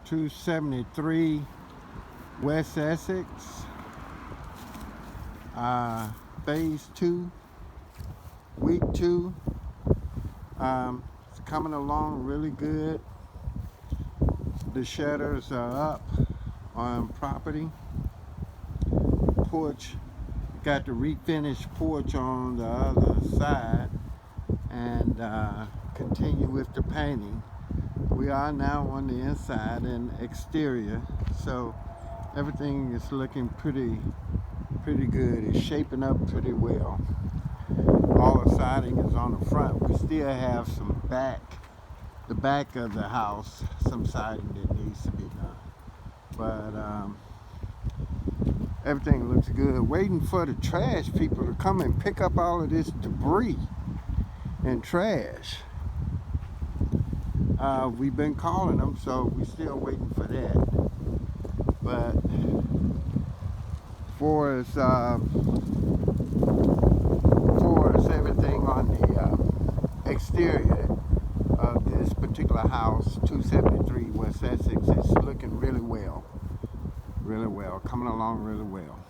273 West Essex, phase 2, week 2. It's coming along really good. The shutters are up on property. Porch, got the refinished porch on the other side, and continue with the painting. We are now on the inside and exterior, so everything is looking pretty good. It's shaping up pretty well. All the siding is on the front. We still have some the back of the house, some siding that needs to be done. But everything looks good. Waiting for the trash people to come and pick up all of this debris and trash. We've been calling them, so we're still waiting for that. But for us everything on the exterior of this particular house, 273 West Essex, is looking really well, coming along really well.